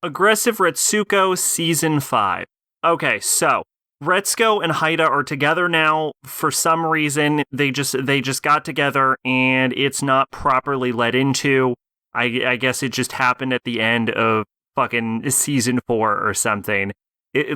Aggressive Retsuko Season 5. Okay, so Retsuko and Haida are together now. For some reason, they just got together and it's not properly led into. I guess it just happened at the end of fucking Season 4 or something.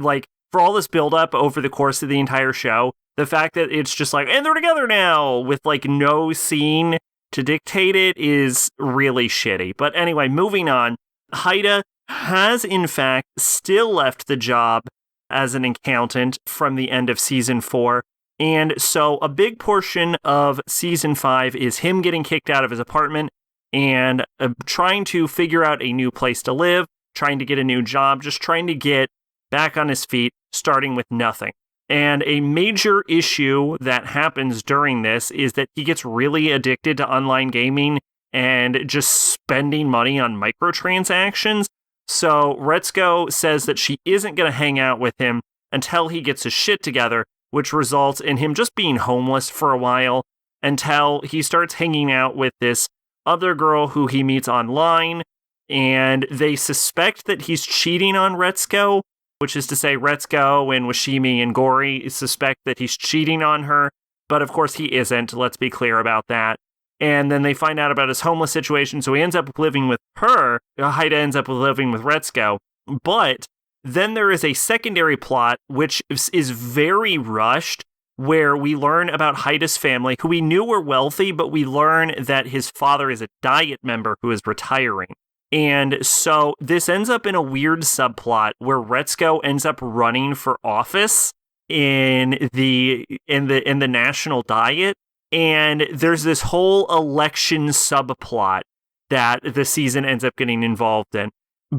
Like, for all this buildup over the course of the entire show, the fact that it's just like, and they're together now, with like no scene to dictate it is really shitty. But anyway, moving on. Haida has, in fact, still left the job as an accountant from the end of Season 4. And so a big portion of Season 5 is him getting kicked out of his apartment and trying to figure out a new place to live, trying to get a new job, just trying to get back on his feet, starting with nothing. And a major issue that happens during this is that he gets really addicted to online gaming and just spending money on microtransactions. So Retsuko says that she isn't going to hang out with him until he gets his shit together, which results in him just being homeless for a while until he starts hanging out with this other girl who he meets online, and they suspect that he's cheating on Retsuko, which is to say Retsuko and Washimi and Gori suspect that he's cheating on her, but of course he isn't, let's be clear about that. And then they find out about his homeless situation, so he ends up living with her. Haida ends up living with Retsuko. But then there is a secondary plot, which is very rushed, where we learn about Haida's family, who we knew were wealthy, but we learn that his father is a Diet member who is retiring. And so this ends up in a weird subplot where Retsuko ends up running for office in the National Diet. And there's this whole election subplot that the season ends up getting involved in.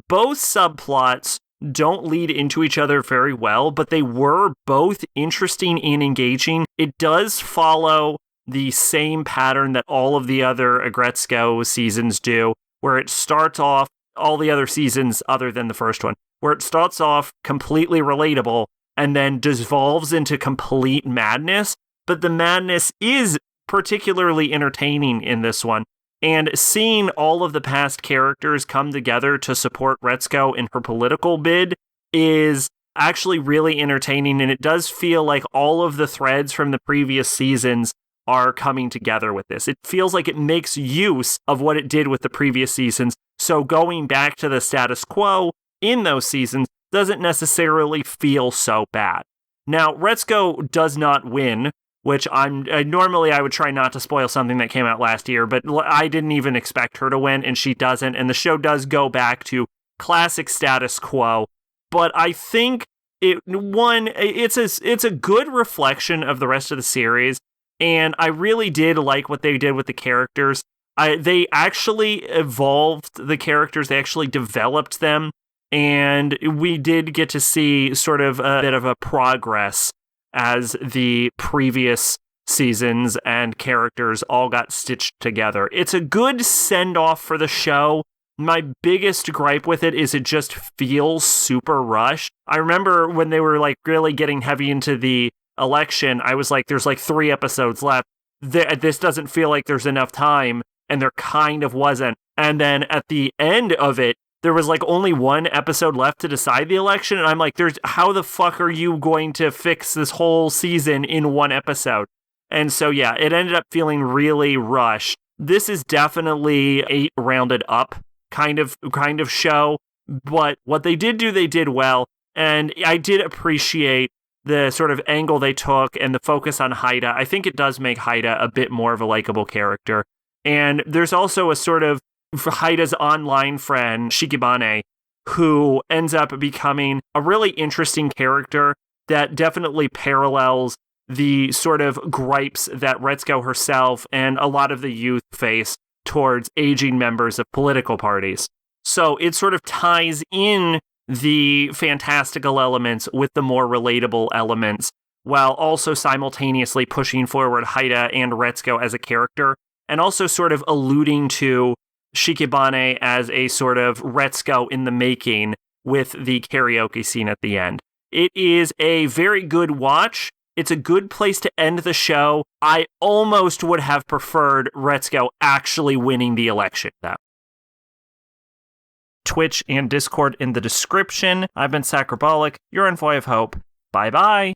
Both subplots don't lead into each other very well, but they were both interesting and engaging. It does follow the same pattern that all of the other Agretzko seasons do, where it starts off, all the other seasons other than the first one, where it starts off completely relatable and then devolves into complete madness. But the madness is particularly entertaining in this one. And seeing all of the past characters come together to support Retsuko in her political bid is actually really entertaining. And it does feel like all of the threads from the previous seasons are coming together with this. It feels like it makes use of what it did with the previous seasons. So going back to the status quo in those seasons doesn't necessarily feel so bad. Now, Retsuko does not win, which normally I would try not to spoil something that came out last year, but I didn't even expect her to win, and she doesn't, and the show does go back to classic status quo. But I think it's a good reflection of the rest of the series, and I really did like what they did with the characters. They actually evolved the characters, they actually developed them, and we did get to see sort of a bit of a progress as the previous seasons and characters all got stitched together. It's a good send-off for the show. My biggest gripe with it is it just feels super rushed. I remember when they were like really getting heavy into the election, I was like, there's like 3 episodes left. This doesn't feel like there's enough time, and there kind of wasn't. And then at the end of it, there was like only 1 episode left to decide the election, and I'm like, how the fuck are you going to fix this whole season in 1 episode? And so yeah, it ended up feeling really rushed. This is definitely a rounded up kind of show, but what they did do, they did well, and I did appreciate the sort of angle they took and the focus on Haida. I think it does make Haida a bit more of a likable character. And there's also a sort of Haida's online friend, Shikibane, who ends up becoming a really interesting character that definitely parallels the sort of gripes that Retsuko herself and a lot of the youth face towards aging members of political parties. So it sort of ties in the fantastical elements with the more relatable elements, while also simultaneously pushing forward Haida and Retsuko as a character, and also sort of alluding to Shikibane as a sort of Retsuko in the making with the karaoke scene at the end. It is a very good watch. It's a good place to end the show. I almost would have preferred Retsuko actually winning the election, though. Twitch and Discord in the description. I've been Sacrobolic, your Envoy of Hope. Bye-bye.